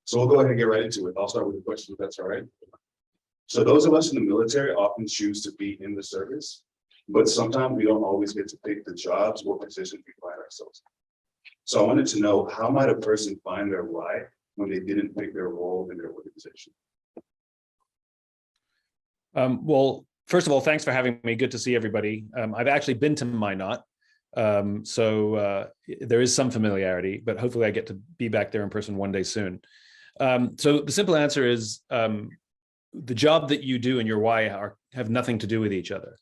So we'll go ahead and get right into it. I'll start with a question if that's all right. So those of us in the military often choose to be in the service, but sometimes we don't always get to pick the jobs or positions we find ourselves in. So I wanted to know, how might a person find their why when they didn't pick their role in their organization? Well, first of all, thanks for having me. Good to see everybody. I've actually been to Minot, so there is some familiarity, but hopefully I get to be back there in person one day soon. So the simple answer is the job that you do and your why have nothing to do with each other.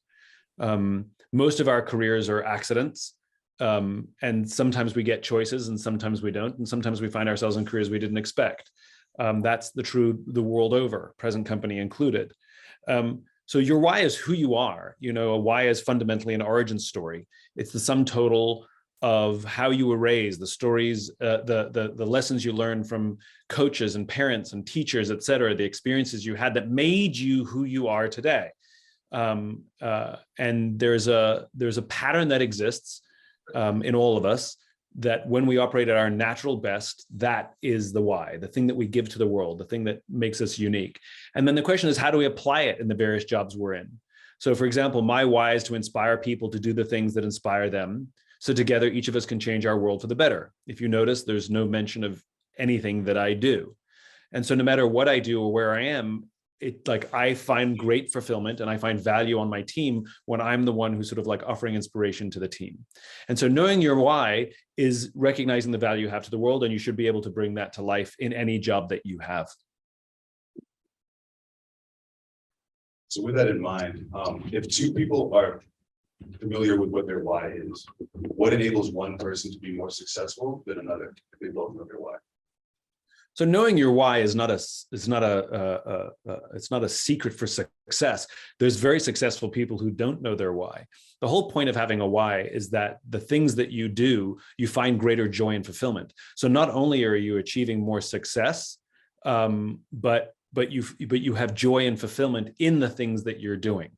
Most of our careers are accidents, and sometimes we get choices and sometimes we don't, and sometimes we find ourselves in careers we didn't expect. That's the world over, present company included. So your why is who you are. You know, a why is fundamentally an origin story. It's the sum total of how you were raised, the stories, the lessons you learned from coaches and parents and teachers, et cetera, the experiences you had that made you who you are today. And there's a pattern that exists in all of us, that when we operate at our natural best, that is the why, the thing that we give to the world, the thing that makes us unique. And then the question is, how do we apply it in the various jobs we're in? So for example, my why is to inspire people to do the things that inspire them. So together, each of us can change our world for the better. If you notice, there's no mention of anything that I do. And so no matter what I do or where I am, I find great fulfillment and I find value on my team when I'm the one who's sort of like offering inspiration to the team. And so knowing your why is recognizing the value you have to the world, and you should be able to bring that to life in any job that you have. So with that in mind, if two people are familiar with what their why is, what enables one person to be more successful than another if they both know their why? So knowing your why is not a secret for success. There's very successful people who don't know their why. The whole point of having a why is that the things that you do, you find greater joy and fulfillment. So not only are you achieving more success, but you have joy and fulfillment in the things that you're doing.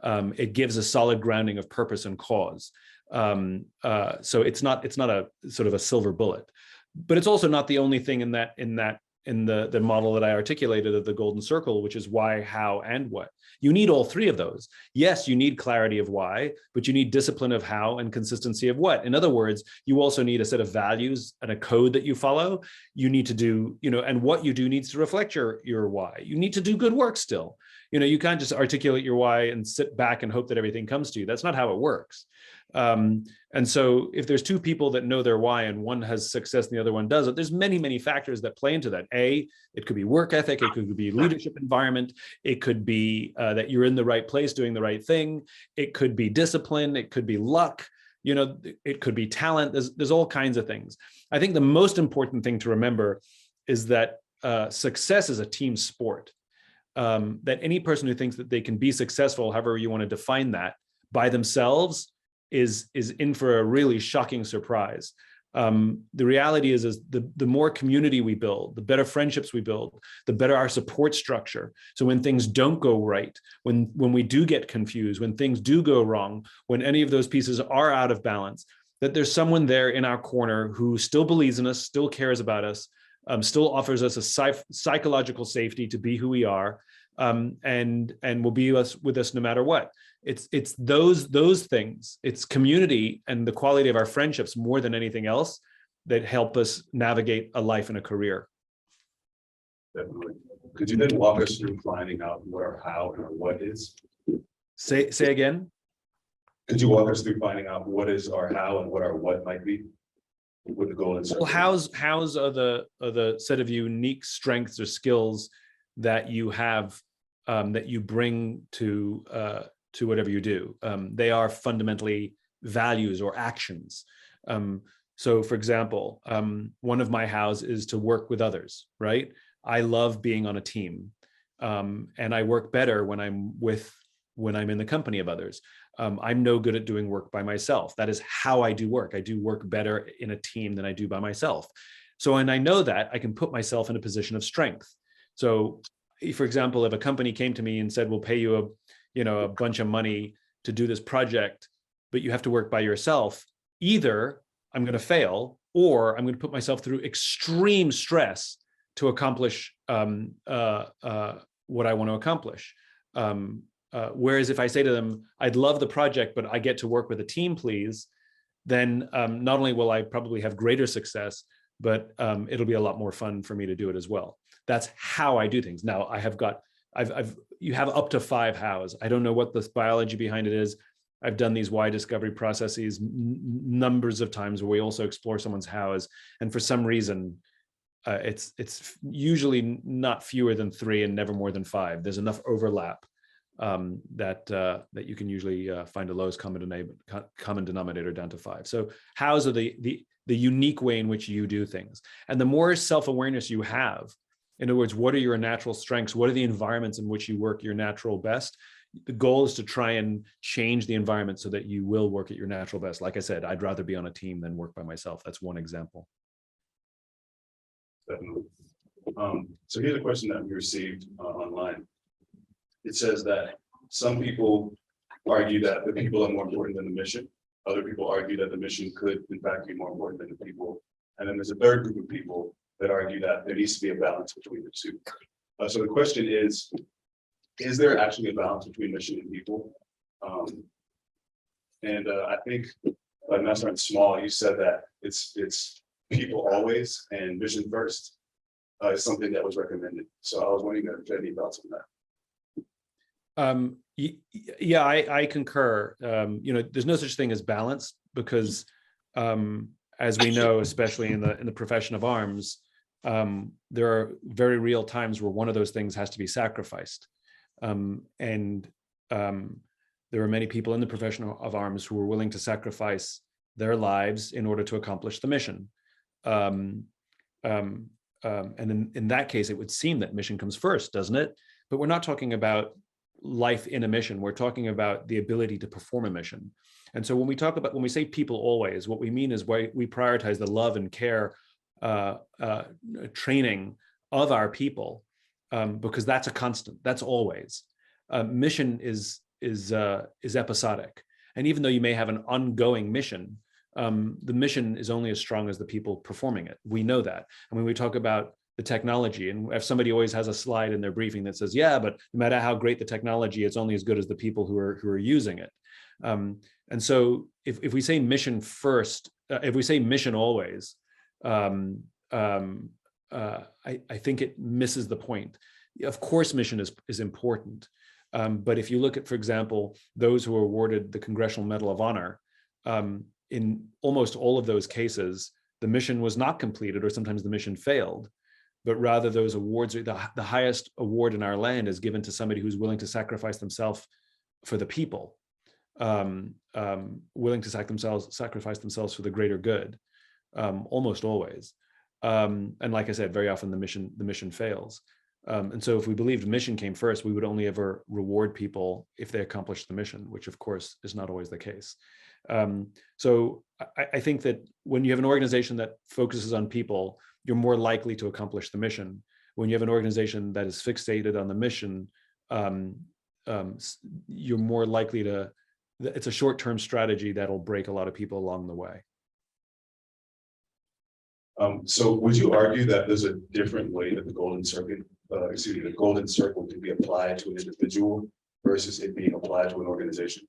It gives a solid grounding of purpose and cause. So it's not a sort of a silver bullet. But it's also not the only thing in the model that I articulated of the golden circle, which is why, how, and what. You need all three of those. Yes, you need clarity of why, but you need discipline of how and consistency of what. In other words, you also need a set of values and a code that you follow. You need to do, and what you do needs to reflect your why. You need to do good work still. You can't just articulate your why and sit back and hope that everything comes to you. That's not how it works. And so if there's two people that know their why and one has success and the other one doesn't, there's many, many factors that play into that. It could be work ethic, it could be leadership environment, it could be that you're in the right place doing the right thing, it could be discipline, it could be luck, it could be talent. There's all kinds of things. I think the most important thing to remember is that success is a team sport. That any person who thinks that they can be successful, however you want to define that, by themselves is in for a really shocking surprise. The reality is the more community we build, the better friendships we build, the better our support structure. So when things don't go right, when we do get confused, when things do go wrong, when any of those pieces are out of balance, that there's someone there in our corner who still believes in us, still cares about us, still offers us a psychological safety to be who we are, and will be with us no matter what. It's those things. It's community and the quality of our friendships more than anything else that help us navigate a life and a career. Definitely. Could you then walk us through finding out what our how and our what is? Say again. Could you walk us through finding out what is our how and what our what might be? With the goal and well, hows are the set of unique strengths or skills that you have, that you bring to whatever you do. They are fundamentally values or actions. So for example, one of my hows is to work with others, right? I love being on a team, and I work better when I'm in the company of others. I'm no good at doing work by myself. That is how I do work. I do work better in a team than I do by myself. So when I know that, I can put myself in a position of strength. So for example, if a company came to me and said, we'll pay you a bunch of money to do this project, but you have to work by yourself, either I'm going to fail or I'm going to put myself through extreme stress to accomplish what I want to accomplish. Whereas if I say to them, I'd love the project, but I get to work with a team, please, then not only will I probably have greater success, but it'll be a lot more fun for me to do it as well. That's how I do things. Now you have up to 5 hows. I don't know what the biology behind it is. I've done these why discovery processes numbers of times where we also explore someone's hows. And for some reason, it's usually not fewer than 3 and never more than 5. There's enough overlap that you can usually find a lowest common denominator down to 5. So hows are the unique way in which you do things. And the more self-awareness you have, in other words, what are your natural strengths? What are the environments in which you work your natural best? The goal is to try and change the environment so that you will work at your natural best. Like I said, I'd rather be on a team than work by myself. That's one example. Definitely. So here's a question that we received online. It says that some people argue that the people are more important than the mission. Other people argue that the mission could, in fact, be more important than the people. And then there's a third group of people that argue that there needs to be a balance between the two. So the question is there actually a balance between mission and people? I think, like not starting small, you said that it's people always and mission first is something that was recommended. So I was wondering if you had any thoughts on that. Yeah, I concur. There's no such thing as balance because, as we know, especially in the profession of arms, there are very real times where one of those things has to be sacrificed. There are many people in the profession of arms who are willing to sacrifice their lives in order to accomplish the mission. And in that case, it would seem that mission comes first, doesn't it? But we're not talking about life in a mission. We're talking about the ability to perform a mission. And so when we say people always, what we mean is we prioritize the love and care training of our people, because that's a constant. That's always. Mission is episodic, and even though you may have an ongoing mission, the mission is only as strong as the people performing it. We know that. And when we talk about the technology, and if somebody always has a slide in their briefing that says, "Yeah, but no matter how great the technology, it's only as good as the people who are using it." And so, if we say mission first, if we say mission always, I think it misses the point. Of course, mission is important, but if you look at, for example, those who are awarded the Congressional Medal of Honor, in almost all of those cases, the mission was not completed, or sometimes the mission failed. But rather, those awards are the highest award in our land is given to somebody who's willing to sacrifice themselves for the people, willing to sacrifice themselves for the greater good, almost always. And like I said, very often the mission fails. And so if we believed mission came first, we would only ever reward people if they accomplished the mission, which of course is not always the case. So I think that when you have an organization that focuses on people, you're more likely to accomplish the mission. When you have an organization that is fixated on the mission, you're more likely to, it's a short-term strategy that'll break a lot of people along the way. So would you argue that there's a different way that the golden circle can be applied to an individual versus it being applied to an organization?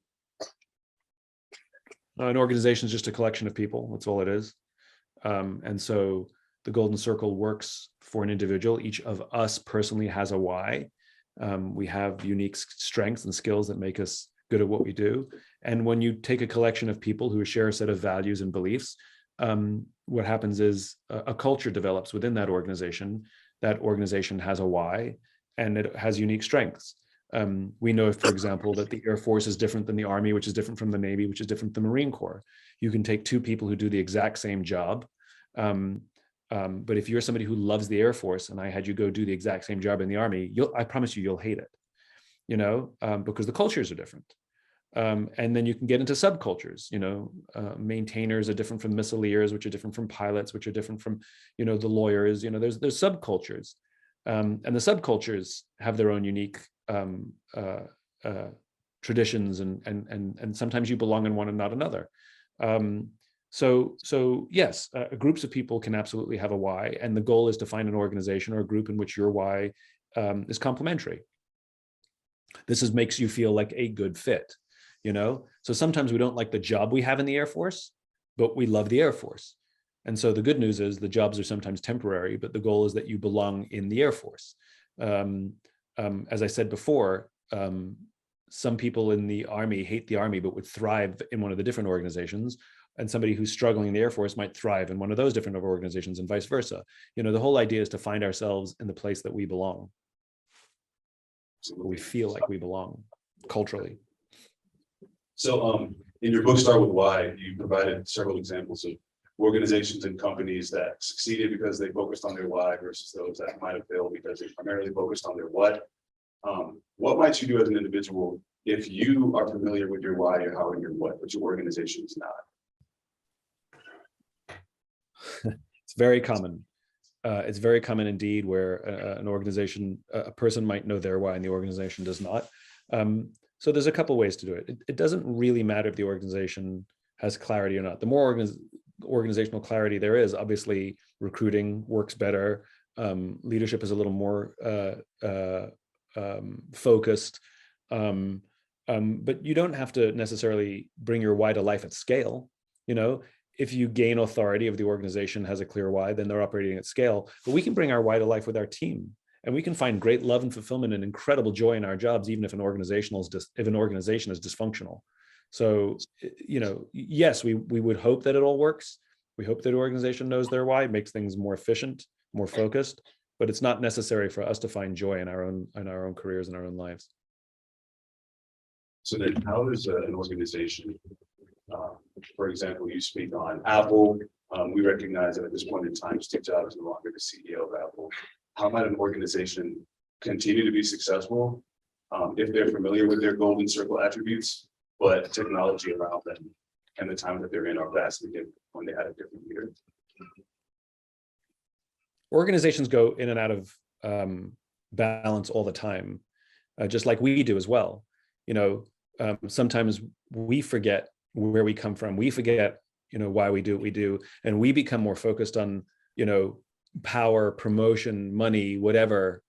An organization is just a collection of people. That's all it is. And so the golden circle works for an individual. Each of us personally has a why. We have unique strengths and skills that make us good at what we do. And when you take a collection of people who share a set of values and beliefs, what happens is a culture develops within that organization. That organization has a why, and it has unique strengths. We know, for example, that the Air Force is different than the Army, which is different from the Navy, which is different from the Marine Corps. You can take two people who do the exact same job, but if you're somebody who loves the Air Force and I had you go do the exact same job in the Army, I promise you'll hate it, because the cultures are different. And then you can get into subcultures. Maintainers are different from missileers, which are different from pilots, which are different from, the lawyers. There's subcultures, and the subcultures have their own unique traditions, and sometimes you belong in one and not another. So yes, groups of people can absolutely have a why, and the goal is to find an organization or a group in which your why is complementary. Makes you feel like a good fit, you know? So sometimes we don't like the job we have in the Air Force, but we love the Air Force. And so the good news is the jobs are sometimes temporary, but the goal is that you belong in the Air Force. As I said before, some people in the Army hate the Army, but would thrive in one of the different organizations. And somebody who's struggling in the Air Force might thrive in one of those different organizations, and vice versa. You know, the whole idea is to find ourselves in the place that we belong. So we feel like we belong culturally. So in your book, Start With Why, you provided several examples of organizations and companies that succeeded because they focused on their why versus those that might have failed because they primarily focused on their what. What might you do as an individual if you are familiar with your why, your how, and your what, but your organization is not? It's very common. It's very common indeed where an organization, a person might know their why and the organization does not. So there's a couple ways to do it. It doesn't really matter if the organization has clarity or not. The more organizational clarity there is, obviously recruiting works better. Leadership is a little more focused. But you don't have to necessarily bring your why to life at scale. You know, if you gain authority, if the organization has a clear why, then they're operating at scale. But we can bring our why to life with our team, and we can find great love and fulfillment and incredible joy in our jobs, even if an organization is dysfunctional. So, you know, yes, we would hope that it all works. We hope that the organization knows their why, makes things more efficient, more focused, but it's not necessary for us to find joy in our own careers and our own lives. So then how does an organization, for example, you speak on Apple, we recognize that at this point in time, Steve Jobs is no longer the CEO of Apple. How might an organization continue to be successful if they're familiar with their golden circle attributes, but technology around them and the time that they're in are vastly different when they had a different leader? Organizations go in and out of balance all the time, just like we do as well. You know, sometimes we forget where we come from. We forget, you know, why we do what we do, and we become more focused on, you know, power, promotion, money, whatever,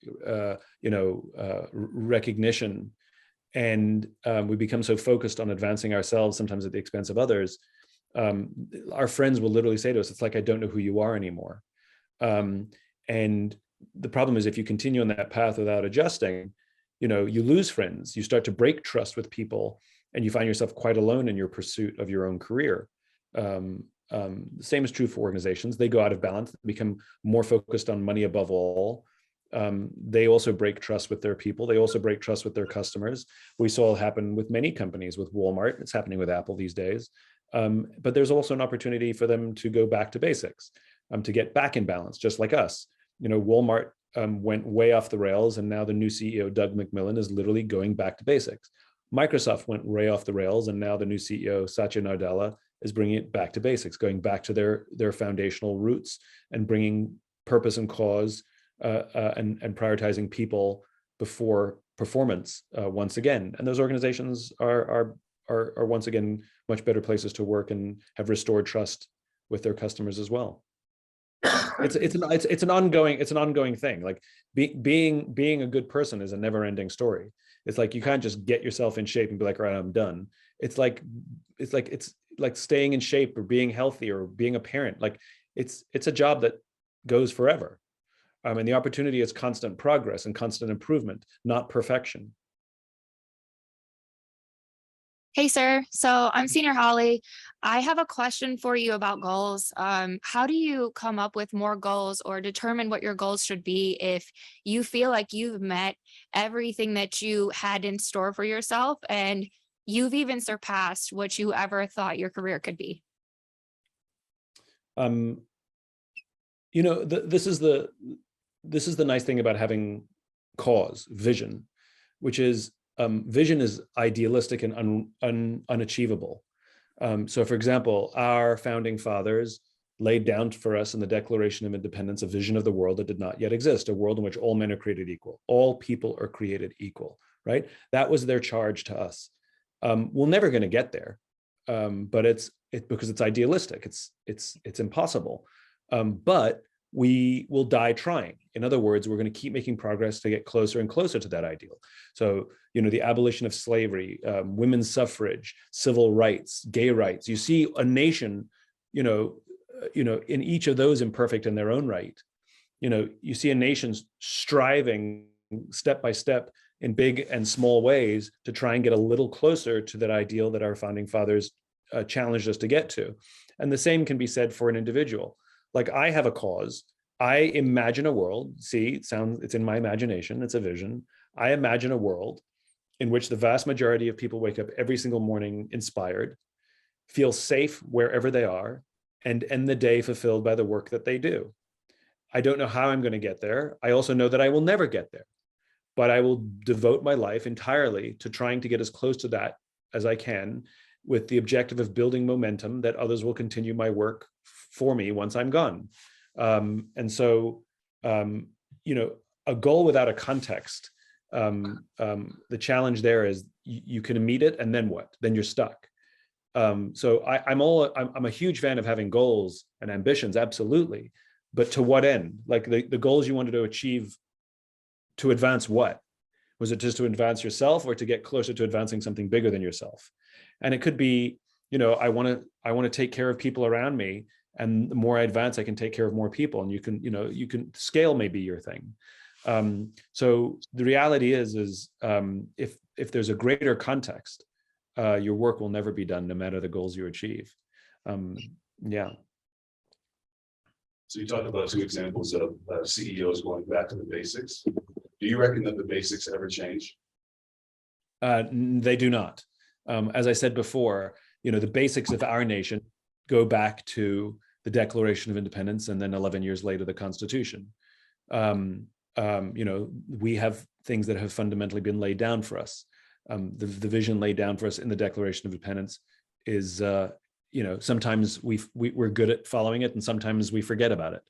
recognition. And we become so focused on advancing ourselves, sometimes at the expense of others. Our friends will literally say to us, it's like, I don't know who you are anymore. And the problem is if you continue on that path without adjusting, you know, you lose friends, you start to break trust with people, and you find yourself quite alone in your pursuit of your own career. The same is true for organizations. They go out of balance, become more focused on money above all. They also break trust with their people. They also break trust with their customers. We saw it happen with many companies, with Walmart. It's happening with Apple these days. But there's also an opportunity for them to go back to basics, to get back in balance, just like us. You know, Walmart went way off the rails, and now the new CEO, Doug McMillon, is literally going back to basics. Microsoft went way off the rails, and now the new CEO, Satya Nadella, is bringing it back to basics, going back to their foundational roots and bringing purpose and cause and prioritizing people before performance once again. And those organizations are once again much better places to work and have restored trust with their customers as well. It's an ongoing thing. Like being a good person is a never-ending story. It's like you can't just get yourself in shape and be like, all right, I'm done. It's like staying in shape or being healthy or being a parent. Like it's a job that goes forever. And the opportunity is constant progress and constant improvement, not perfection. Hey, sir. So I'm Senior Holly. I have a question for you about goals. How do you come up with more goals or determine what your goals should be if you feel like you've met everything that you had in store for yourself and you've even surpassed what you ever thought your career could be? You know, this is the nice thing about having cause, vision, which is vision is idealistic and unachievable. So for example, our founding fathers laid down for us in the Declaration of Independence a vision of the world that did not yet exist, a world in which all men are created equal. All people are created equal, right? That was their charge to us. We're never going to get there. but it's because it's idealistic. It's impossible. But we will die trying. In other words, we're going to keep making progress to get closer and closer to that ideal. So, the abolition of slavery, women's suffrage, civil rights, gay rights. You see a nation, in each of those imperfect in their own right. You see a nation striving step by step in big and small ways to try and get a little closer to that ideal that our founding fathers challenged us to get to. And the same can be said for an individual. Like, I have a cause. I imagine a world. See, it's in my imagination. It's a vision. I imagine a world in which the vast majority of people wake up every single morning inspired, feel safe wherever they are, and end the day fulfilled by the work that they do. I don't know how I'm going to get there. I also know that I will never get there, but I will devote my life entirely to trying to get as close to that as I can, with the objective of building momentum that others will continue my work for me once I'm gone. And so, a goal without a context, the challenge there is you can meet it, and then what? Then you're stuck. So I'm a huge fan of having goals and ambitions, absolutely. But to what end? Like the goals you wanted to achieve, to advance what? Was it just to advance yourself, or to get closer to advancing something bigger than yourself? And it could be, I want to take care of people around me, and the more I advance, I can take care of more people. And you can scale may be your thing. So the reality is if there's a greater context, your work will never be done, no matter the goals you achieve. Yeah. So you talked about 2 examples of CEOs going back to the basics. Do you reckon that the basics ever change? They do not. As I said before, the basics of our nation go back to the Declaration of Independence, and then 11 years later, the Constitution. We have things that have fundamentally been laid down for us. The vision laid down for us in the Declaration of Independence is, sometimes we're good at following it, and sometimes we forget about it.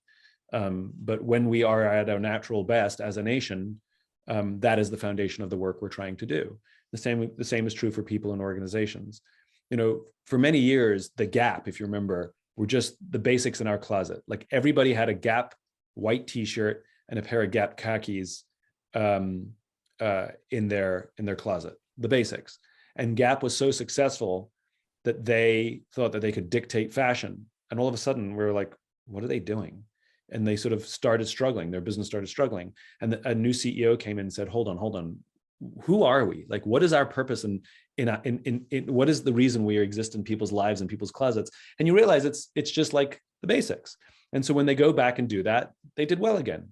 But when we are at our natural best as a nation, that is the foundation of the work we're trying to do. The same is true for people and organizations. For many years, the Gap, if you remember, were just the basics in our closet. Like, everybody had a Gap white T-shirt and a pair of Gap khakis in their closet, the basics. And Gap was so successful that they thought that they could dictate fashion. And all of a sudden, we were like, what are they doing? And they sort of started struggling. Their business started struggling. And a new CEO came in and said, hold on. Who are we? Like, what is our purpose? And what is the reason we exist in people's lives and people's closets? And you realize it's just like the basics. And so when they go back and do that, they did well again.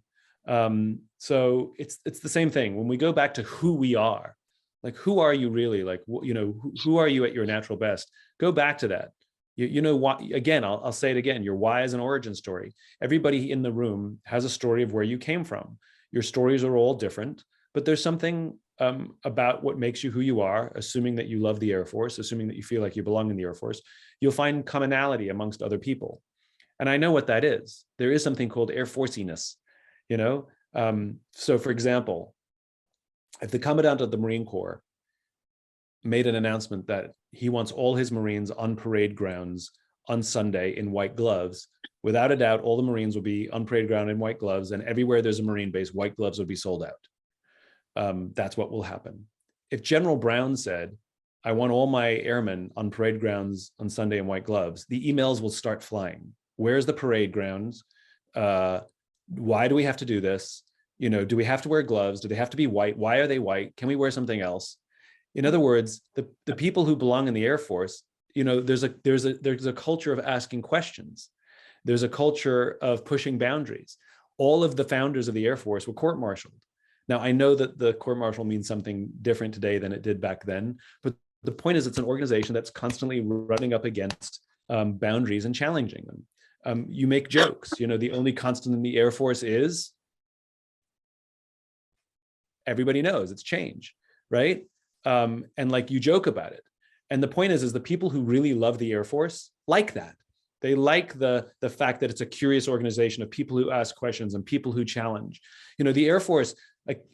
So it's the same thing. When we go back to who we are, like, who are you really? Like, who are you at your natural best? Go back to that. Why, again, I'll say it again, your why is an origin story. Everybody in the room has a story of where you came from. Your stories are all different, but there's something about what makes you who you are, assuming that you love the Air Force, assuming that you feel like you belong in the Air Force. You'll find commonality amongst other people. And I know what that is. There is something called Air Forciness, So for example, if the Commandant of the Marine Corps made an announcement that he wants all his Marines on parade grounds on Sunday in white gloves, without a doubt, all the Marines will be on parade ground in white gloves, and everywhere there's a Marine base, white gloves will be sold out. That's what will happen. If General Brown said, I want all my airmen on parade grounds on Sunday in white gloves, the emails will start flying. Where's the parade grounds? Why do we have to do this? Do we have to wear gloves? Do they have to be white? Why are they white? Can we wear something else? In other words, the people who belong in the Air Force, there's a culture of asking questions. There's a culture of pushing boundaries. All of the founders of the Air Force were court-martialed. Now, I know that the court-martial means something different today than it did back then, but the point is, it's an organization that's constantly running up against boundaries and challenging them. You make jokes. The only constant in the Air Force is, everybody knows, it's change, right? And like, you joke about it. And the point is the people who really love the Air Force like that. They like the fact that it's a curious organization of people who ask questions and people who challenge. The Air Force,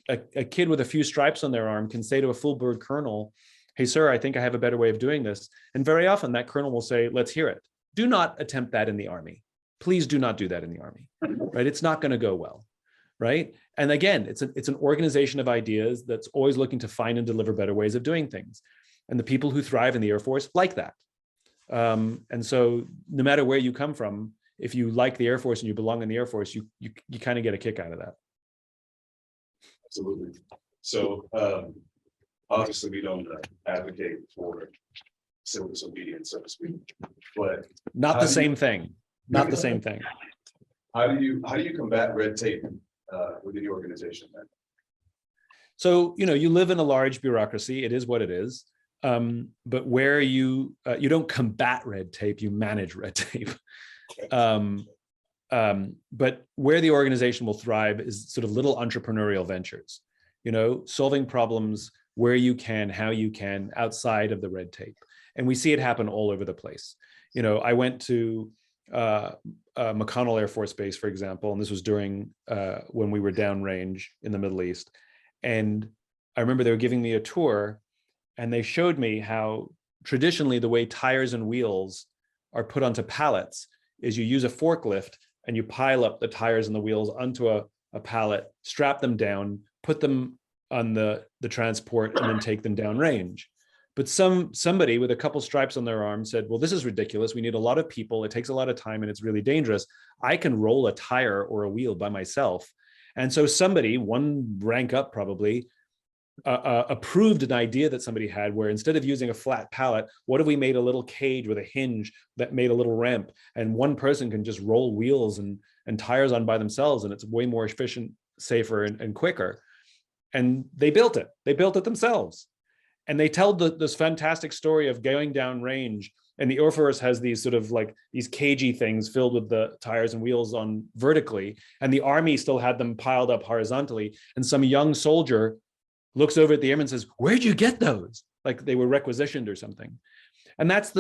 a kid with a few stripes on their arm can say to a full bird colonel, hey, sir, I think I have a better way of doing this. And very often that colonel will say, let's hear it. Do not attempt that in the Army. Please do not do that in the Army, right? It's not going to go well, right? And again, it's an organization of ideas that's always looking to find and deliver better ways of doing things. And the people who thrive in the Air Force like that. And so no matter where you come from, if you like the Air Force and you belong in the Air Force, you kind of get a kick out of that. Absolutely. So obviously we don't advocate for civil disobedience, so to speak, but Not the same thing. Not the same thing. how do you combat red tape within the organization then? So, you live in a large bureaucracy. It is what it is. But where you don't combat red tape, you manage red tape. But where the organization will thrive is sort of little entrepreneurial ventures, solving problems where you can, how you can, outside of the red tape. And we see it happen all over the place. I went to McConnell Air Force Base, for example, and this was during when we were downrange in the Middle East. And I remember they were giving me a tour, and they showed me how traditionally the way tires and wheels are put onto pallets is you use a forklift and you pile up the tires and the wheels onto a pallet, strap them down, put them on the transport, and then take them downrange. But somebody with a couple stripes on their arm said, well, this is ridiculous. We need a lot of people. It takes a lot of time and it's really dangerous. I can roll a tire or a wheel by myself. And so somebody, one rank up probably, approved an idea that somebody had where instead of using a flat pallet, what if we made a little cage with a hinge that made a little ramp, and one person can just roll wheels and tires on by themselves, and it's way more efficient, safer, and quicker. And they built it themselves. And they tell this fantastic story of going down range, and the Air Force has these sort of like these cagey things filled with the tires and wheels on vertically, and the Army still had them piled up horizontally. And some young soldier looks over at the airman and says, where'd you get those? Like they were requisitioned or something. And that's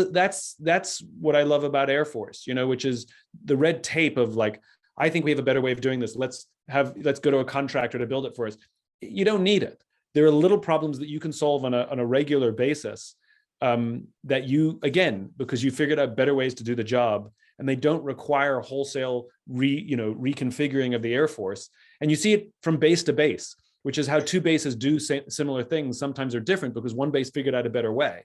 what I love about Air Force, which is the red tape of like, I think we have a better way of doing this. Let's go to a contractor to build it for us. You don't need it. There are little problems that you can solve on a regular basis that you, again, because you figured out better ways to do the job, and they don't require wholesale reconfiguring of the Air Force. And you see it from base to base, which is how two bases do similar things. Sometimes they're different because one base figured out a better way.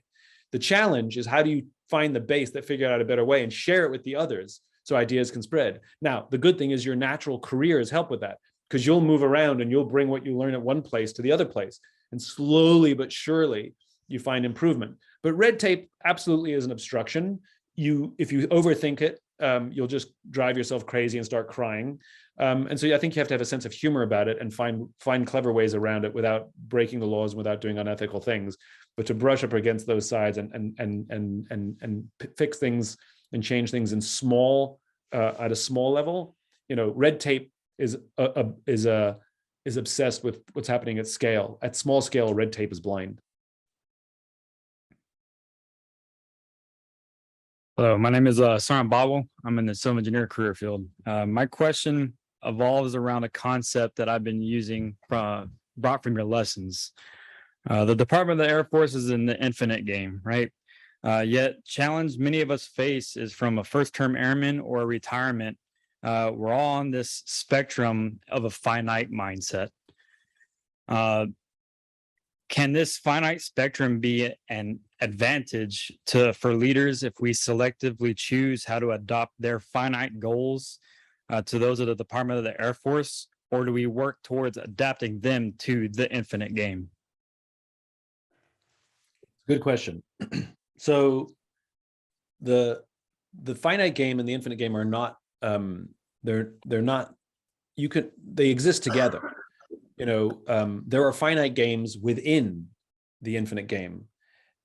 The challenge is how do you find the base that figured out a better way and share it with the others so ideas can spread. Now, the good thing is your natural careers help with that, because you'll move around and you'll bring what you learn at one place to the other place. And slowly but surely you find improvement. But red tape absolutely is an obstruction. If you overthink it, you'll just drive yourself crazy and start crying. And so I think you have to have a sense of humor about it and find clever ways around it without breaking the laws and without doing unethical things, but to brush up against those sides and fix things and change things in at a small level. Red tape is obsessed with what's happening at scale. At small scale, red tape is blind. Hello, my name is Saran Bawal. I'm in the civil engineer career field. My question evolves around a concept that I've been using brought from your lessons. The Department of the Air Force is in the infinite game, right? Yet challenge many of us face is from a first-term airman or a retirement. We're all on this spectrum of a finite mindset. Can this finite spectrum be an advantage for leaders if we selectively choose how to adopt their finite goals to those of the Department of the Air Force, or do we work towards adapting them to the infinite game? Good question. So the finite game and the infinite game are not they're not, they exist together. There are finite games within the infinite game.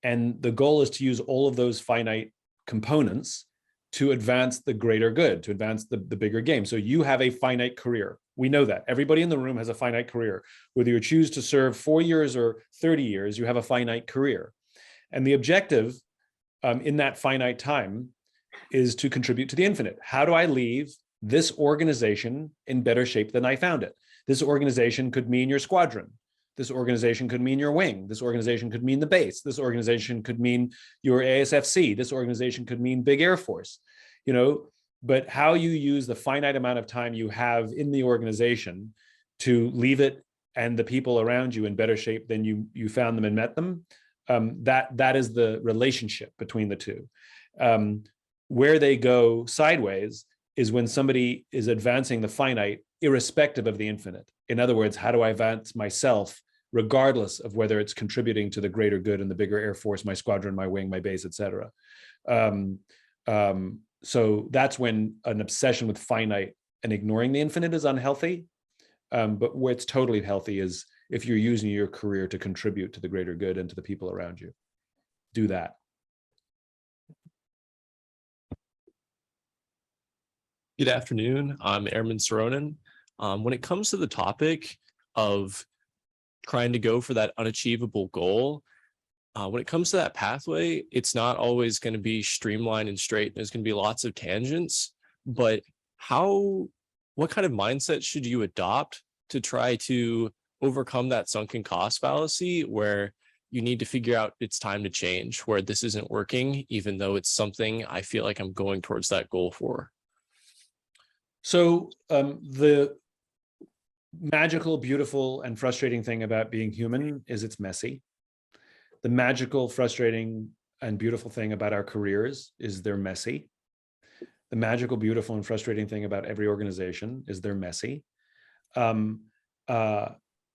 And the goal is to use all of those finite components to advance the greater good, to advance the bigger game. So you have a finite career. We know that. Everybody in the room has a finite career. Whether you choose to serve 4 years or 30 years, you have a finite career. And the objective in that finite time is to contribute to the infinite. How do I leave this organization in better shape than I found it? This organization could mean your squadron. This organization could mean your wing. This organization could mean the base. This organization could mean your ASFC. This organization could mean big Air Force, you know, but how you use the finite amount of time you have in the organization to leave it and the people around you in better shape than you found them and met them, that is the relationship between the two. Where they go sideways is when somebody is advancing the finite irrespective of the infinite. In other words, how do I advance myself regardless of whether it's contributing to the greater good and the bigger Air Force, my squadron, my wing, my base, et cetera. So that's when an obsession with finite and ignoring the infinite is unhealthy. But where it's totally healthy is if you're using your career to contribute to the greater good and to the people around you. Do that. Good afternoon. I'm Airman Soronin. When it comes to the topic of trying to go for that unachievable goal, when it comes to that pathway, it's not always going to be streamlined and straight. There's going to be lots of tangents, but what kind of mindset should you adopt to try to overcome that sunken cost fallacy where you need to figure out it's time to change, where this isn't working, even though it's something I feel like I'm going towards that goal for? So the magical, beautiful, and frustrating thing about being human is it's messy. The magical, frustrating, and beautiful thing about our careers is they're messy. The magical, beautiful, and frustrating thing about every organization is they're messy. And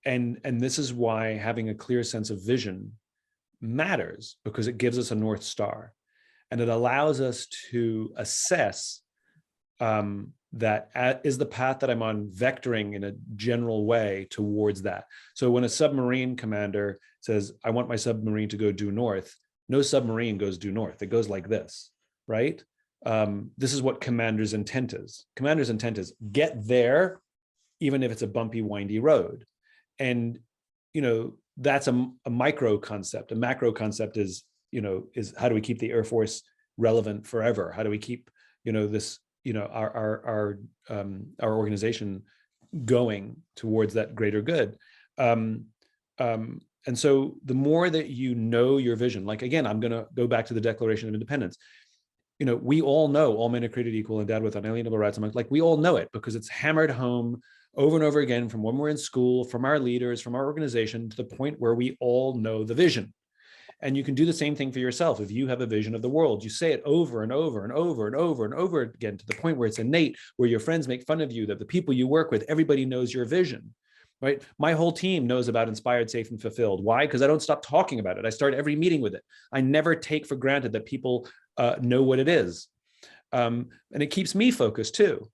this is why having a clear sense of vision matters, because it gives us a North Star. And it allows us to assess that is the path that I'm on vectoring in a general way towards that. So when a submarine commander says, I want my submarine to go due north, no submarine goes due north. It goes like this, right? This is what commander's intent is. Commander's intent is get there, even if it's a bumpy, windy road. And, you know, that's a micro concept. A macro concept is how do we keep the Air Force relevant forever? How do we keep, our organization going towards that greater good? And so the more that you know your vision, like, again, I'm going to go back to the Declaration of Independence. You know, we all know all men are created equal, endowed with unalienable rights. Like, we all know it because it's hammered home over and over again from when we're in school, from our leaders, from our organization, to the point where we all know the vision. And you can do the same thing for yourself. If you have a vision of the world, you say it over and over and over and over and over again to the point where it's innate, where your friends make fun of you, that the people you work with, everybody knows your vision, right? My whole team knows about Inspired, Safe, and Fulfilled. Why? Because I don't stop talking about it. I start every meeting with it. I never take for granted that people know what it is. And it keeps me focused too.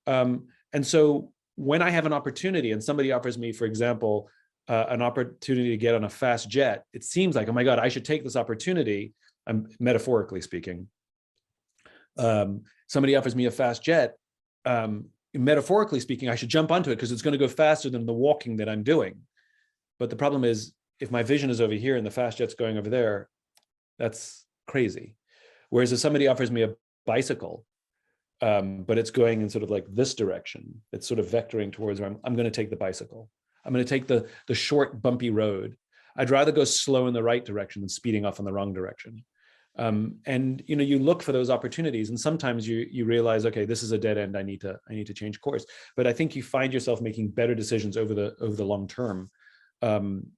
And so when I have an opportunity and somebody offers me, for example, an opportunity to get on a fast jet, it seems like, oh my God, I should take this opportunity. I'm metaphorically speaking. Somebody offers me a fast jet. Metaphorically speaking, I should jump onto it because it's going to go faster than the walking that I'm doing. But the problem is, if my vision is over here and the fast jet's going over there, that's crazy. Whereas if somebody offers me a bicycle, but it's going in sort of like this direction, it's sort of vectoring towards where I'm going to take the bicycle. I'm going to take the short, bumpy road. I'd rather go slow in the right direction than speeding off in the wrong direction. And you look for those opportunities, and sometimes you realize, okay, this is a dead end. I need to change course. But I think you find yourself making better decisions over the long term when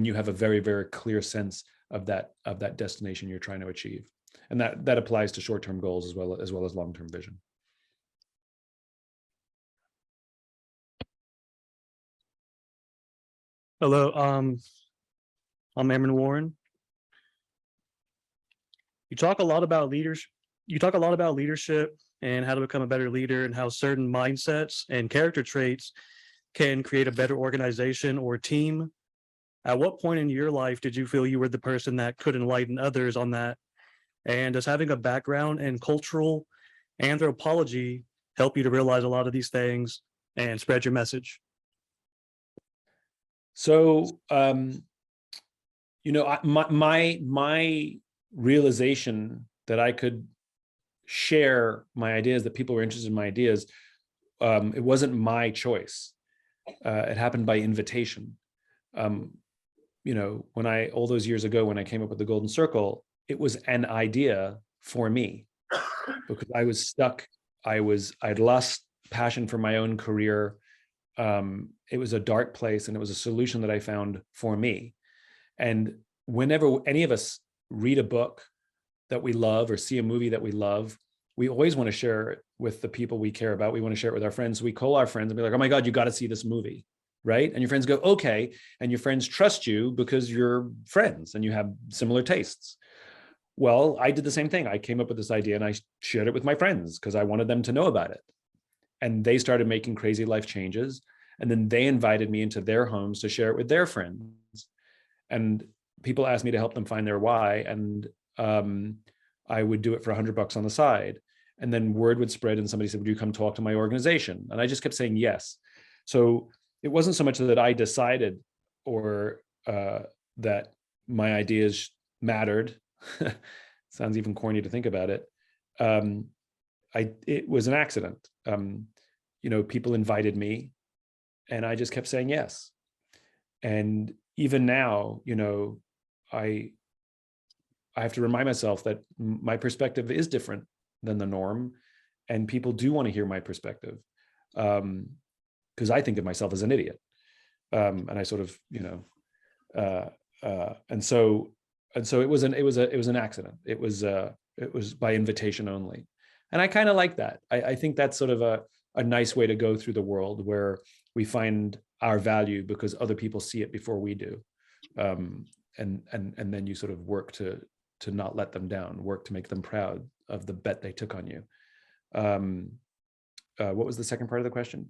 you have a very, very clear sense of that destination you're trying to achieve, and that applies to short-term goals as well as long-term vision. Hello, I'm Airman Warren. You talk a lot about leadership and how to become a better leader, and how certain mindsets and character traits can create a better organization or team. At what point in your life did you feel you were the person that could enlighten others on that? And does having a background in cultural anthropology help you to realize a lot of these things and spread your message? So, my realization that I could share my ideas, that people were interested in my ideas, it wasn't my choice. It happened by invitation. When all those years ago, when I came up with the Golden Circle, it was an idea for me because I was stuck. I'd lost passion for my own career. It was a dark place, and it was a solution that I found for me. And whenever any of us read a book that we love or see a movie that we love, we always want to share it with the people we care about. We want to share it with our friends. We call our friends and be like, oh my God, you got to see this movie, right? And your friends go, okay. And your friends trust you because you're friends and you have similar tastes. Well, I did the same thing. I came up with this idea and I shared it with my friends because I wanted them to know about it. And they started making crazy life changes. And then they invited me into their homes to share it with their friends. And people asked me to help them find their why. And I would do it for $100 on the side. And then word would spread and somebody said, would you come talk to my organization? And I just kept saying yes. So it wasn't so much that I decided or that my ideas mattered. Sounds even corny to think about it. It was an accident. People invited me and I just kept saying yes. And even now, I have to remind myself that my perspective is different than the norm, and people do want to hear my perspective because I think of myself as an idiot, and I sort of, and so it was an accident. It was by invitation only, and I kind of like that. I think that's sort of a nice way to go through the world where we find our value because other people see it before we do, and then you sort of work to not let them down, work to make them proud of the bet they took on you. What was the second part of the question?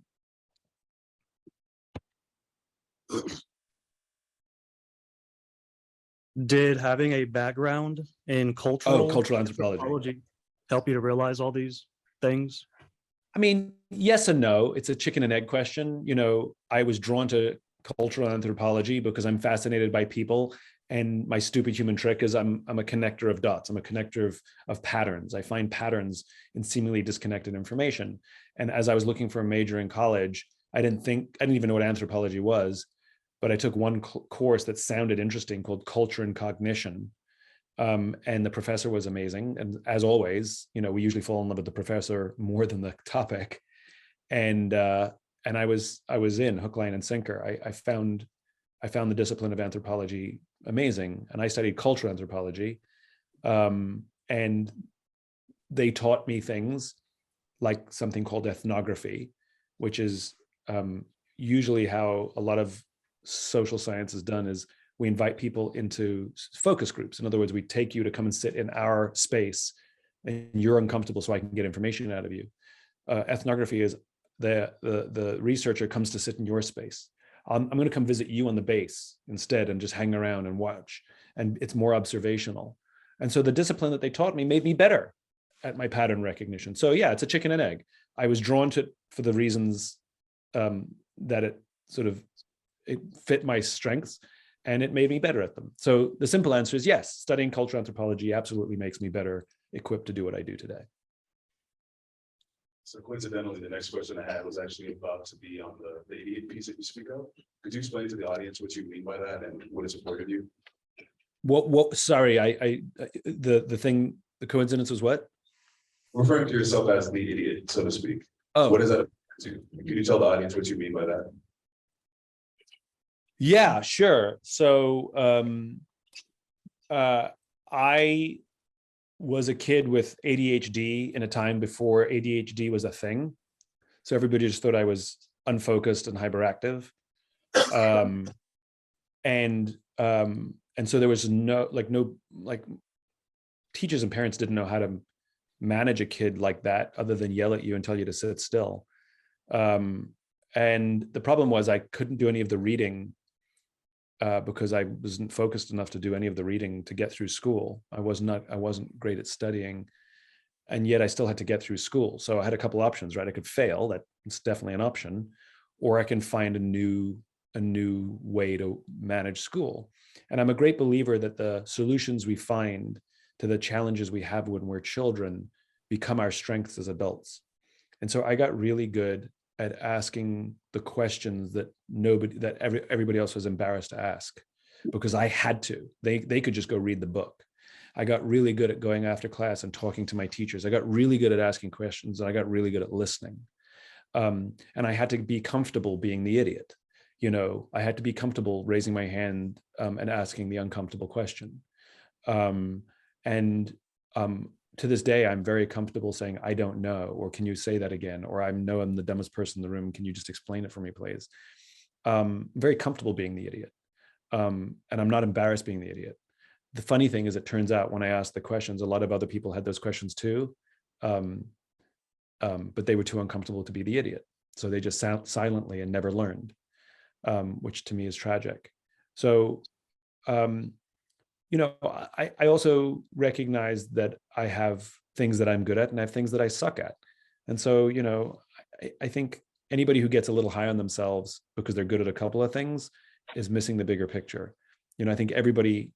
Did having a background in cultural Anthropology. help you to realize all these things? I mean, yes and no. It's a chicken and egg question. I was drawn to cultural anthropology because I'm fascinated by people. And my stupid human trick is I'm a connector of dots. I'm a connector of patterns. I find patterns in seemingly disconnected information. And as I was looking for a major in college, I didn't even know what anthropology was, but I took one course that sounded interesting called Culture and Cognition. And the professor was amazing. And as always, we usually fall in love with the professor more than the topic. And I was in hook, line, and sinker. I found the discipline of anthropology amazing. And I studied cultural anthropology. And they taught me things like something called ethnography, which is usually how a lot of social science is done, is we invite people into focus groups. In other words, we take you to come and sit in our space and you're uncomfortable so I can get information out of you. Ethnography is the researcher comes to sit in your space. I'm going to come visit you on the base instead and just hang around and watch. And it's more observational. And so the discipline that they taught me made me better at my pattern recognition. So yeah, it's a chicken and egg. I was drawn to it for the reasons that it fit my strengths and it made me better at them. So the simple answer is yes, studying cultural anthropology absolutely makes me better equipped to do what I do today. So coincidentally, the next question I had was actually about to be on the idiot piece that you speak of. Could you explain to the audience what you mean by that and what is important to you? Sorry, the coincidence was what? Referring to yourself as the idiot, so to speak. Oh, what is that? Could you tell the audience what you mean by that? Yeah, sure. So I was a kid with ADHD in a time before ADHD was a thing. So everybody just thought I was unfocused and hyperactive. And so there was no teachers and parents didn't know how to manage a kid like that other than yell at you and tell you to sit still. And the problem was I couldn't do any of the reading because I wasn't focused enough to do any of the reading to get through school. I wasn't great at studying, and yet I still had to get through school. So I had a couple options, right? I could fail, that's definitely an option, or I can find a new way to manage school. And I'm a great believer that the solutions we find to the challenges we have when we're children become our strengths as adults. And so I got really good at asking the questions that everybody else was embarrassed to ask, because I had to. They could just go read the book. I got really good at going after class and talking to my teachers. I got really good at asking questions, and I got really good at listening. And I had to be comfortable being the idiot. You know, I had to be comfortable raising my hand and asking the uncomfortable question. To this day, I'm very comfortable saying, I don't know, or can you say that again? Or I'm the dumbest person in the room. Can you just explain it for me, please? I'm very comfortable being the idiot. And I'm not embarrassed being the idiot. The funny thing is, it turns out when I asked the questions, a lot of other people had those questions too. But they were too uncomfortable to be the idiot. So they just sat silently and never learned, which to me is tragic. So, you know, I also recognize that I have things that I'm good at and I have things that I suck at. And so, you know, I think anybody who gets a little high on themselves because they're good at a couple of things is missing the bigger picture. You know, I think everybody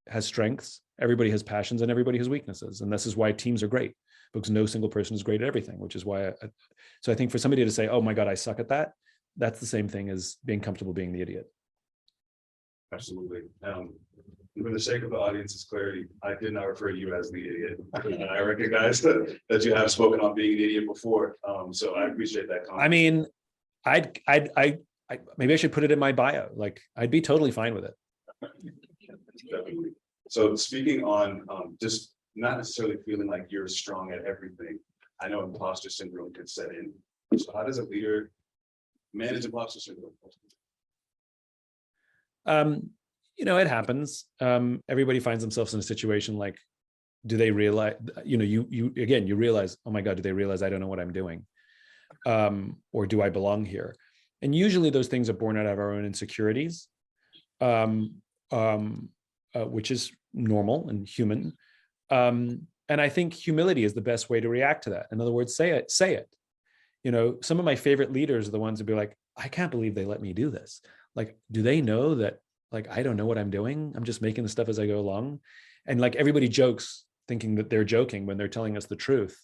has strengths, everybody has passions, and everybody has weaknesses. And this is why teams are great, because no single person is great at everything, which is why. So I think for somebody to say, oh my God, I suck at that, that's the same thing as being comfortable being the idiot. Absolutely. For the sake of the audience's clarity, I did not refer to you as the idiot. I recognize that you have spoken on being an idiot before. So I appreciate that comment. I mean, I maybe I should put it in my bio. Like, I'd be totally fine with it. Definitely. So speaking on just not necessarily feeling like you're strong at everything, I know imposter syndrome can set in. So how does a leader manage imposter syndrome? You know, it happens. Everybody finds themselves in a situation like, do they realize, you know, you realize, oh my God, do they realize I don't know what I'm doing? Or do I belong here? And usually those things are born out of our own insecurities, which is normal and human. And I think humility is the best way to react to that. In other words, say it. You know, some of my favorite leaders are the ones who be like, I can't believe they let me do this. Like, do they know that, like, I don't know what I'm doing? I'm just making the stuff as I go along. And like, everybody jokes thinking that they're joking when they're telling us the truth.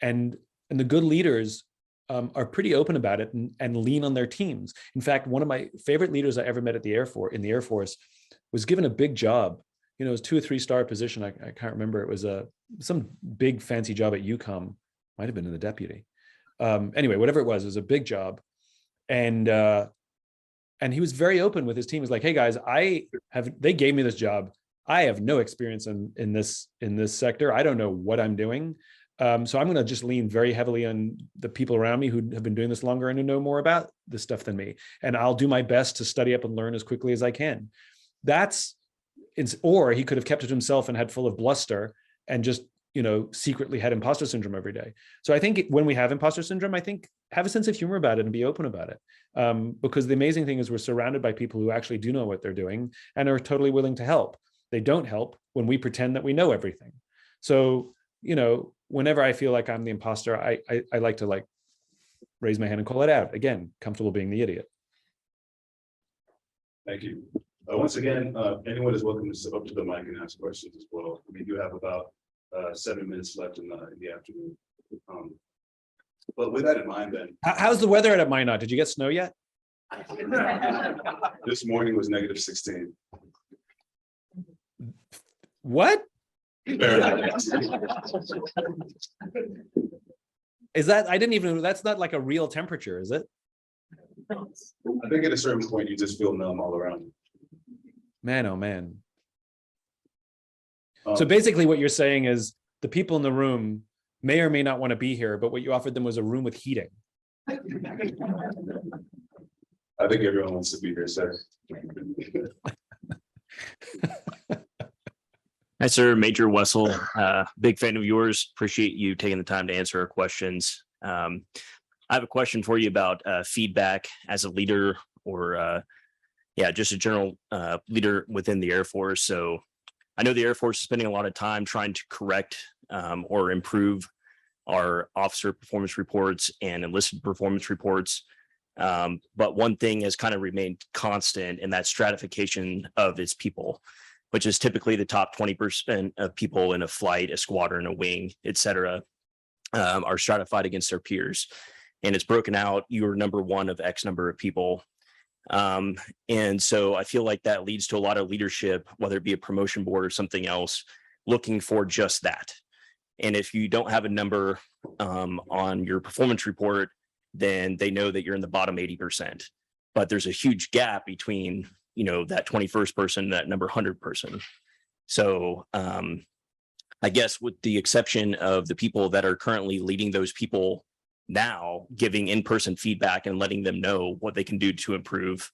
And the good leaders are pretty open about it and lean on their teams. In fact, one of my favorite leaders I ever met at the Air Force was given a big job. You know, it was 2 or 3 star position. I can't remember. It was some big fancy job at UCOM. Might have been in the deputy. Anyway, whatever it was a big job. And he was very open with his team. He was like, hey guys, they gave me this job. I have no experience in this sector. I don't know what I'm doing. So I'm going to just lean very heavily on the people around me who have been doing this longer and who know more about this stuff than me. And I'll do my best to study up and learn as quickly as I can. Or he could have kept it to himself and had full of bluster and just, you know, secretly had imposter syndrome every day. So I think when we have imposter syndrome, I think have a sense of humor about it and be open about it. Because the amazing thing is we're surrounded by people who actually do know what they're doing and are totally willing to help. They don't help when we pretend that we know everything. So, you know, whenever I feel like I'm the imposter, I like to raise my hand and call it out. Again, comfortable being the idiot. Thank you. Once again, anyone is welcome to step up to the mic and ask questions as well. We do have about 7 minutes left in the afternoon. But with that in mind, then. How's the weather at Minot? Did you get snow yet? This morning was -16. What? Is that, that's not like a real temperature, is it? I think at a certain point, you just feel numb all around. Man, oh man. So basically what you're saying is the people in the room may or may not want to be here, but what you offered them was a room with heating. I think everyone wants to be here, sir. Hi, sir. Major Wessel, big fan of yours. Appreciate you taking the time to answer our questions. I have a question for you about feedback as a leader or just a general leader within the Air Force. So I know the Air Force is spending a lot of time trying to correct or improve our officer performance reports and enlisted performance reports. But one thing has kind of remained constant, and that stratification of its people, which is typically the top 20% of people in a flight, a squadron, a wing, et cetera, are stratified against their peers. and it's broken out, you're number one of X number of people. And so I feel like that leads to a lot of leadership, whether it be a promotion board or something else, looking for just that. And if you don't have a number on your performance report, then they know that you're in the bottom 80%. But there's a huge gap between, that 21st person, and that number 100 person. So I guess with the exception of the people that are currently leading those people now, giving in-person feedback and letting them know what they can do to improve,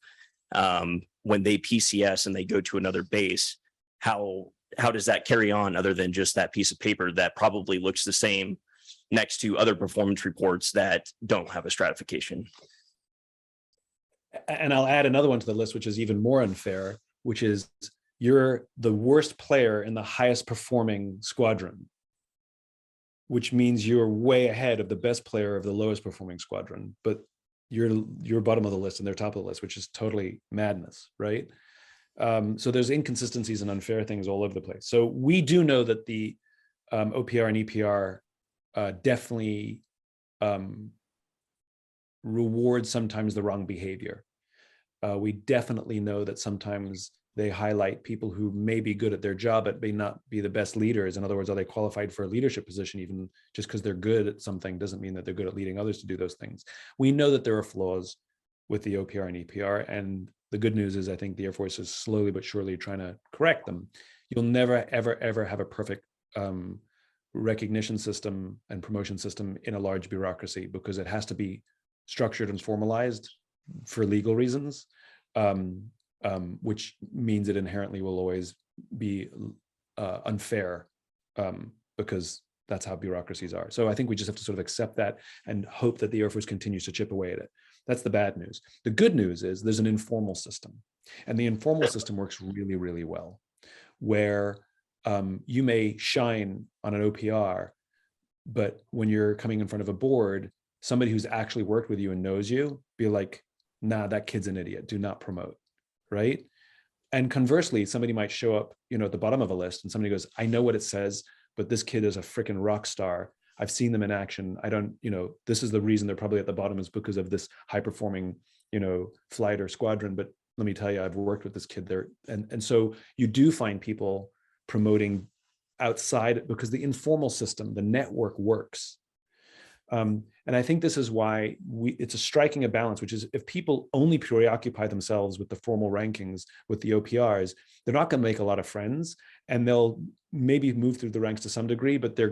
when they PCS and they go to another base, how does that carry on other than just that piece of paper that probably looks the same next to other performance reports that don't have a stratification? And I'll add another one to the list, which is even more unfair, which is you're the worst player in the highest performing squadron, which means you're way ahead of the best player of the lowest performing squadron, but you're bottom of the list and they're top of the list, which is totally madness, right? So there's inconsistencies and unfair things all over the place. So we do know that the OPR and EPR definitely reward sometimes the wrong behavior. We definitely know that sometimes they highlight people who may be good at their job but may not be the best leaders. In other words, are they qualified for a leadership position? Even just because they're good at something doesn't mean that they're good at leading others to do those things. We know that there are flaws with the OPR and EPR, and the good news is I think the Air Force is slowly but surely trying to correct them. You'll never, ever, ever have a perfect recognition system and promotion system in a large bureaucracy, because it has to be structured and formalized for legal reasons, which means it inherently will always be unfair, because that's how bureaucracies are. So I think we just have to sort of accept that and hope that the Air Force continues to chip away at it. That's the bad news. The good news is there's an informal system, and the informal system works really, really well, where you may shine on an OPR, but when you're coming in front of a board, somebody who's actually worked with you and knows you, be like, nah, that kid's an idiot, do not promote, right? And conversely, somebody might show up, at the bottom of a list and somebody goes, I know what it says, but this kid is a freaking rock star. I've seen them in action. I don't, this is the reason they're probably at the bottom, is because of this high performing, flight or squadron. But let me tell you, I've worked with this kid there. And so you do find people promoting outside, because the informal system, the network works. And I think this is why it's a striking a balance, which is if people only preoccupy themselves with the formal rankings, with the OPRs, they're not going to make a lot of friends, and they'll maybe move through the ranks to some degree, but they're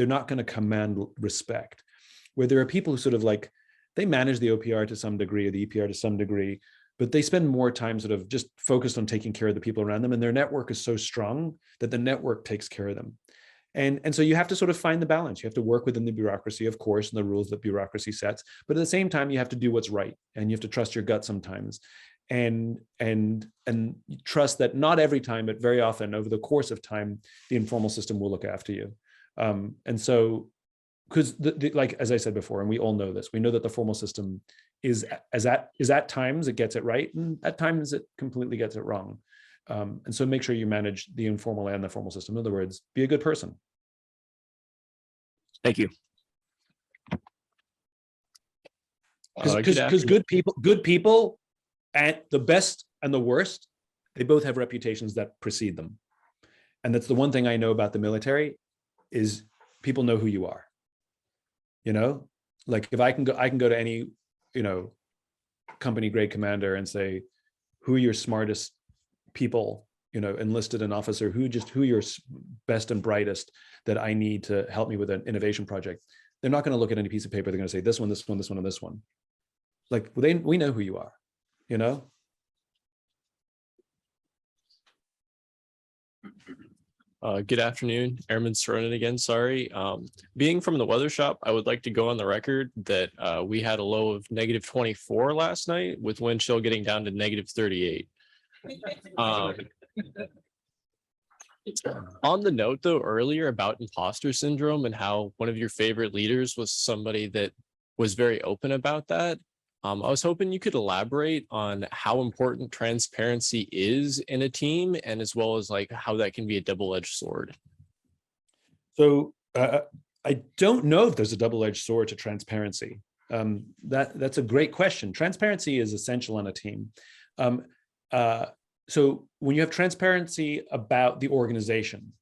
not going to command respect. Where there are people who sort of like, they manage the OPR to some degree or the EPR to some degree, but they spend more time sort of just focused on taking care of the people around them, and their network is so strong that the network takes care of them. And so you have to sort of find the balance. You have to work within the bureaucracy, of course, and the rules that bureaucracy sets, but at the same time, you have to do what's right, and you have to trust your gut sometimes, and trust that not every time, but very often over the course of time, the informal system will look after you. And so, because like, as I said before, and we all know this, we know that the formal system is at times it gets it right, and at times it completely gets it wrong. And so make sure you manage the informal and the formal system. In other words, be a good person. Thank you. Because good people and the best and the worst, they both have reputations that precede them. And that's the one thing I know about the military, is people know who you are. Like if I can go to any, company grade commander and say, who are your smartest people, enlisted an officer, who your best and brightest that I need to help me with an innovation project. They're not going to look at any piece of paper. They're going to say this one, this one, this one, and this one. Like we know who you are, Good afternoon, Airman Soronin again, sorry. Being from the weather shop, I would like to go on the record that we had a low of -24 last night, with wind chill getting down to -38. On the note though, earlier about imposter syndrome and how one of your favorite leaders was somebody that was very open about that. I was hoping you could elaborate on how important transparency is in a team, and as well as like how that can be a double-edged sword. So I don't know if there's a double-edged sword to transparency. That's a great question. Transparency is essential on a team. So when you have transparency about the organization,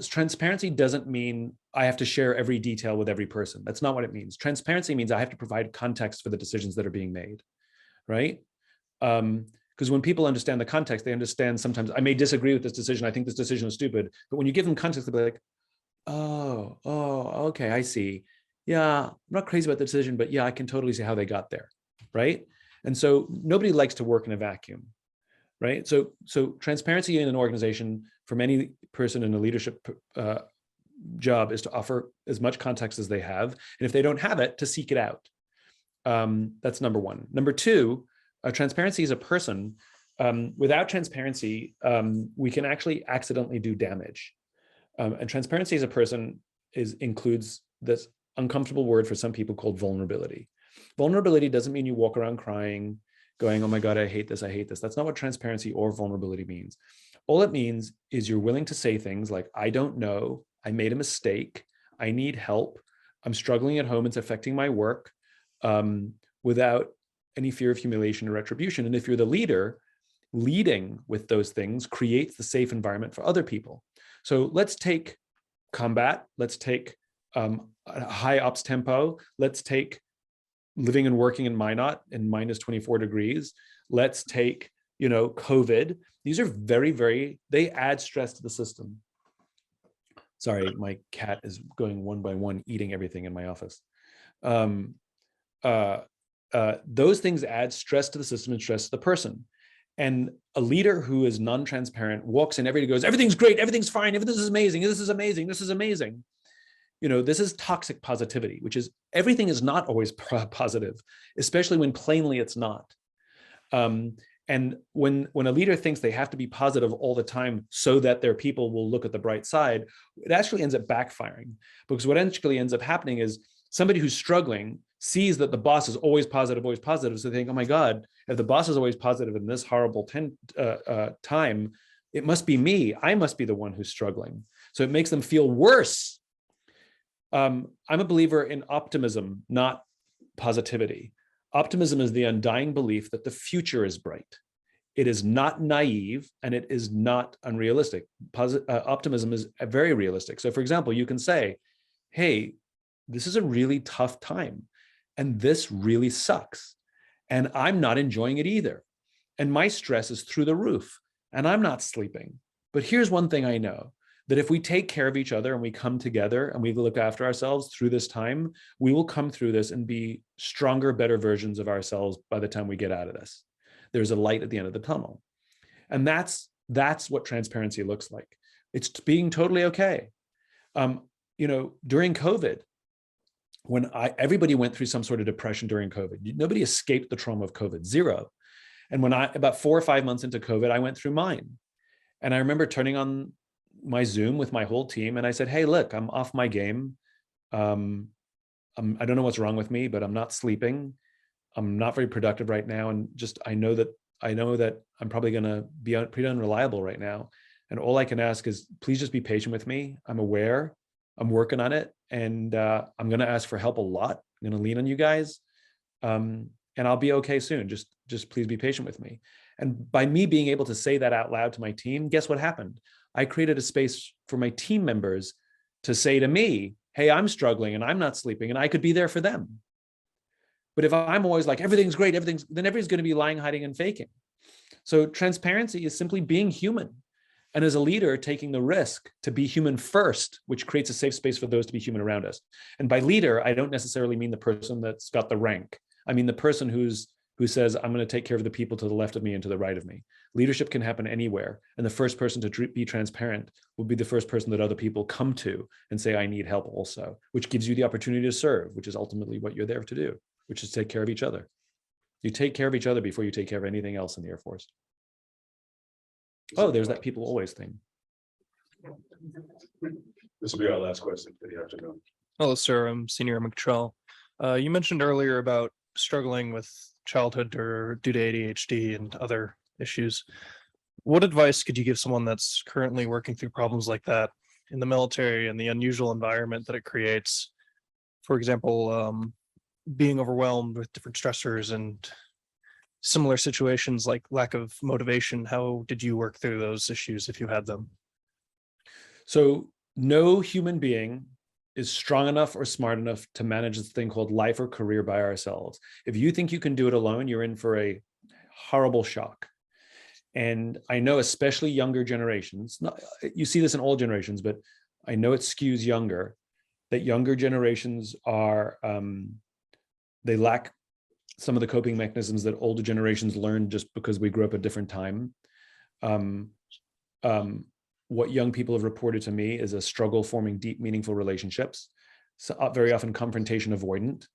transparency doesn't mean I have to share every detail with every person. That's not what it means. Transparency means I have to provide context for the decisions that are being made, right? Because when people understand the context, they understand sometimes I may disagree with this decision. I think this decision is stupid. But when you give them context, they'll be like, oh, okay, I see. Yeah, I'm not crazy about the decision, but yeah, I can totally see how they got there, right? And so nobody likes to work in a vacuum, right? So transparency in an organization from any person in a leadership job is to offer as much context as they have. And if they don't have it, to seek it out. That's number one. Number two, transparency is a person. Without transparency, we can actually accidentally do damage. And transparency as a person includes this uncomfortable word for some people called vulnerability. Vulnerability doesn't mean you walk around crying, going, oh my God, I hate this, I hate this. That's not what transparency or vulnerability means. All it means is you're willing to say things like, I don't know, I made a mistake, I need help, I'm struggling at home, it's affecting my work, without any fear of humiliation or retribution. And if you're the leader, leading with those things creates the safe environment for other people. So let's take combat, let's take a high ops tempo, let's take living and working in Minot in minus 24 degrees, let's take, COVID. These are very, they add stress to the system. Sorry, my cat is going one by one, eating everything in my office. Those things add stress to the system and stress to the person. And a leader who is non-transparent walks in every day, goes, everything's great, everything's fine, everything is amazing, this is amazing, this is amazing. This is toxic positivity, which is everything is not always positive, especially when plainly it's not. And when a leader thinks they have to be positive all the time so that their people will look at the bright side, it actually ends up backfiring. Because what actually ends up happening is somebody who's struggling sees that the boss is always positive, so they think, oh my God, if the boss is always positive in this horrible time, it must be me. I must be the one who's struggling. So it makes them feel worse. I'm a believer in optimism, not positivity. Optimism is the undying belief that the future is bright. It is not naive and it is not unrealistic. Optimism is very realistic. So for example, you can say, hey, this is a really tough time and this really sucks. And I'm not enjoying it either. And my stress is through the roof and I'm not sleeping. But here's one thing I know, that if we take care of each other and we come together and we look after ourselves through this time, we will come through this and be stronger, better versions of ourselves by the time we get out of this. There's a light at the end of the tunnel. And that's what transparency looks like. It's being totally okay. During COVID, when everybody went through some sort of depression during COVID, nobody escaped the trauma of COVID, zero. And when about 4 or 5 months into COVID, I went through mine. And I remember turning on my Zoom with my whole team. And I said, hey, look, I'm off my game. I don't know what's wrong with me, but I'm not sleeping. I'm not very productive right now. And I know that I'm probably going to be pretty unreliable right now. And all I can ask is, please just be patient with me. I'm aware, I'm working on it. And I'm going to ask for help a lot. I'm going to lean on you guys. And I'll be okay soon. Just please be patient with me. And by me being able to say that out loud to my team, guess what happened? I created a space for my team members to say to me, hey, I'm struggling and I'm not sleeping, and I could be there for them. But if I'm always like, everything's great, then everybody's going to be lying, hiding, and faking. So transparency is simply being human. And as a leader, taking the risk to be human first, which creates a safe space for those to be human around us. And by leader, I don't necessarily mean the person that's got the rank. I mean the person who says, I'm going to take care of the people to the left of me and to the right of me. Leadership can happen anywhere. And the first person to be transparent will be the first person that other people come to and say, I need help also, which gives you the opportunity to serve, which is ultimately what you're there to do, which is take care of each other. You take care of each other before you take care of anything else in the Air Force. Oh, there's that people always thing. This will be our last question for the afternoon. Hello, sir. I'm Senior McTrell. You mentioned earlier about struggling with childhood or due to ADHD and other issues. What advice could you give someone that's currently working through problems like that in the military and the unusual environment that it creates. For example, being overwhelmed with different stressors and similar situations like lack of motivation. How did you work through those issues if you had them? So no human being is strong enough or smart enough to manage this thing called life or career by ourselves. If you think you can do it alone, you're in for a horrible shock. And I know especially younger generations, you see this in all generations, but I know it skews younger, that younger generations are, they lack some of the coping mechanisms that older generations learned just because we grew up at a different time. What young people have reported to me is a struggle forming deep, meaningful relationships, so very often confrontation avoidant,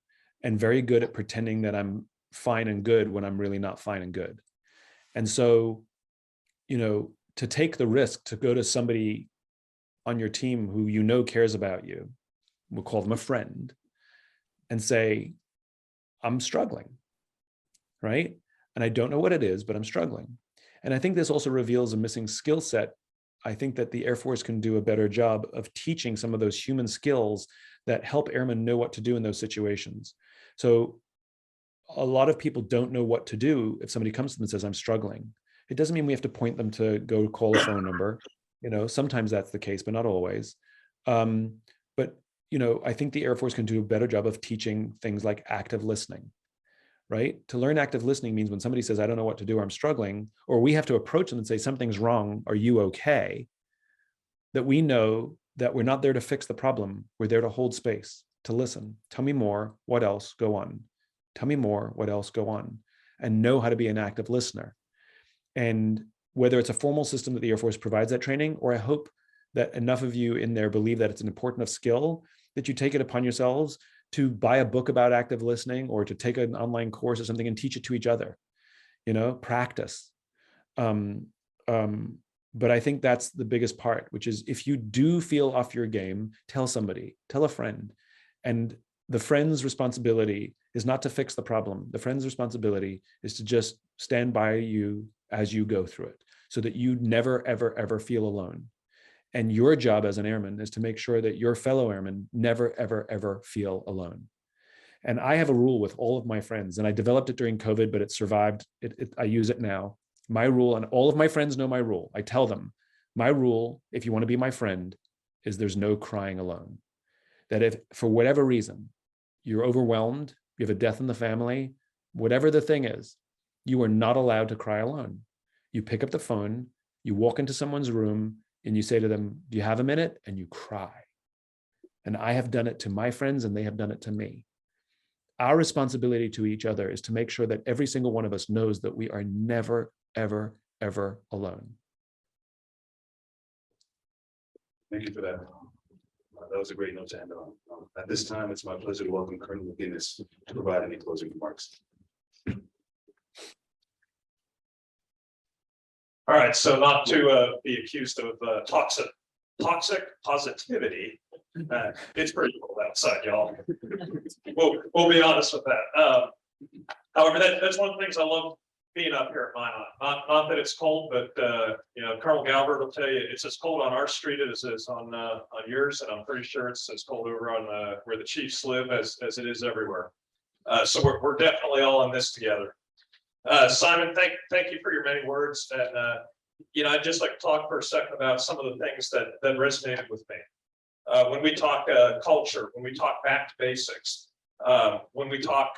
and very good at pretending that I'm fine and good when I'm really not fine and good. And so, you know, to take the risk to go to somebody on your team who you know cares about you, we'll call them a friend, and say, I'm struggling, right? And I don't know what it is, but I'm struggling. And I think this also reveals a missing skill set. I think that the Air Force can do a better job of teaching some of those human skills that help airmen know what to do in those situations. So a lot of people don't know what to do if somebody comes to them and says, I'm struggling. It doesn't mean we have to point them to go call a phone number. You know, sometimes that's the case, but not always. But, you know, I think the Air Force can do a better job of teaching things like active listening, right? To learn active listening means when somebody says, I don't know what to do, or I'm struggling, or we have to approach them and say, something's wrong, are you okay? That we know that we're not there to fix the problem. We're there to hold space, to listen. Tell me more, what else, go on. Tell me more, what else, go on. And know how to be an active listener. And whether it's a formal system that the Air Force provides that training, or I hope that enough of you in there believe that it's an important enough skill that you take it upon yourselves to buy a book about active listening, or to take an online course or something and teach it to each other, you know, practice. But I think that's the biggest part, which is if you do feel off your game, tell somebody, tell a friend. And the friend's responsibility is not to fix the problem. The friend's responsibility is to just stand by you as you go through it, so that you never, ever, ever feel alone. And your job as an airman is to make sure that your fellow airmen never, ever, ever feel alone. And I have a rule with all of my friends, and I developed it during COVID, but it survived. I use it now. My rule, and all of my friends know my rule. I tell them, my rule, if you want to be my friend, is there's no crying alone. That if for whatever reason, you're overwhelmed, you have a death in the family, whatever the thing is, you are not allowed to cry alone. You pick up the phone, you walk into someone's room, and you say to them, do you have a minute? And you cry. And I have done it to my friends, and they have done it to me. Our responsibility to each other is to make sure that every single one of us knows that we are never, ever, ever alone. Thank you for that. That was a great note to end on. At this time, it's my pleasure to welcome Colonel McGinnis to provide any closing remarks. All right, so not to be accused of toxic positivity. It's pretty cold outside, y'all. We'll be honest with that. However, that's one of the things I love being up here at Minot. Not that it's cold, but you know, Colonel Galbert will tell you it's as cold on our street as it is on yours, and I'm pretty sure it's as cold over on where the Chiefs live as it is everywhere. So we're definitely all in this together. Simon, thank you for your many words, and you know, I'd just like to talk for a second about some of the things that resonated with me. When we talk culture, when we talk back to basics, when we talk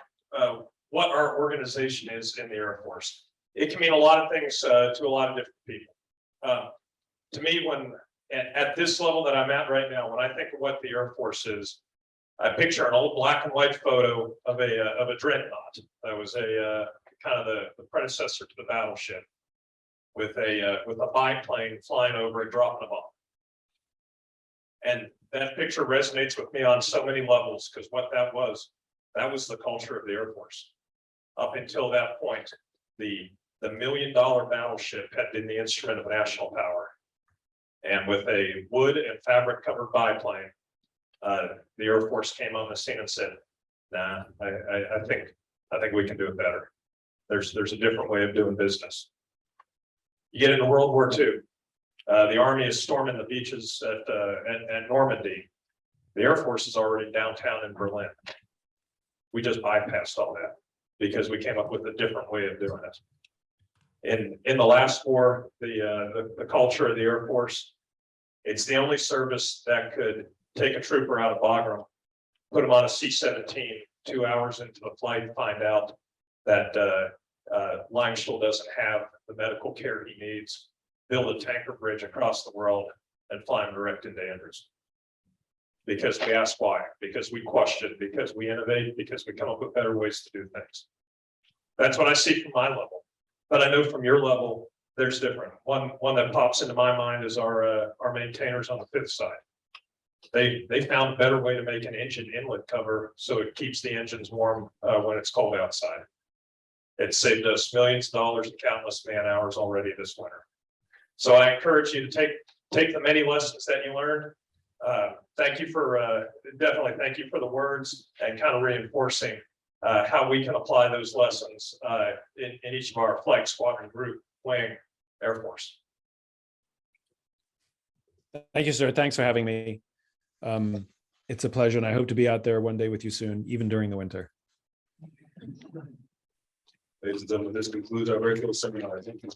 what our organization is in the Air Force, it can mean a lot of things to a lot of different people. To me, when at this level that I'm at right now, when I think of what the Air Force is, I picture an old black and white photo of a dreadnought that was a kind of the predecessor to the battleship, with a biplane flying over and dropping a bomb. And that picture resonates with me on so many levels, because what that was the culture of the Air Force. Up until that point, the $1 million battleship had been the instrument of national power. And with a wood and fabric covered biplane, the Air Force came on the scene and said, nah, I think we can do it better. There's a different way of doing business. You get into World War II. The Army is storming the beaches at Normandy. The Air Force is already downtown in Berlin. We just bypassed all that because we came up with a different way of doing it. In the last war, the culture of the Air Force, it's the only service that could take a trooper out of Bagram, put him on a C-17, 2 hours into the flight, find out that Limestone doesn't have the medical care he needs, build a tanker bridge across the world and fly him direct into Andrews. Because we ask why, because we question, because we innovate, because we come up with better ways to do things. That's what I see from my level. But I know from your level, there's different. One that pops into my mind is our maintainers on the 5th side. They found a better way to make an engine inlet cover so it keeps the engines warm when it's cold outside. It saved us millions of dollars and countless man hours already this winter. So I encourage you to take the many lessons that you learned. Thank you for definitely thank you for the words and kind of reinforcing how we can apply those lessons in each of our flight squadron group wing Air Force. Thank you, sir. Thanks for having me. It's a pleasure, and I hope to be out there one day with you soon, even during the winter. Ladies and gentlemen, this concludes our virtual seminar. Thank you.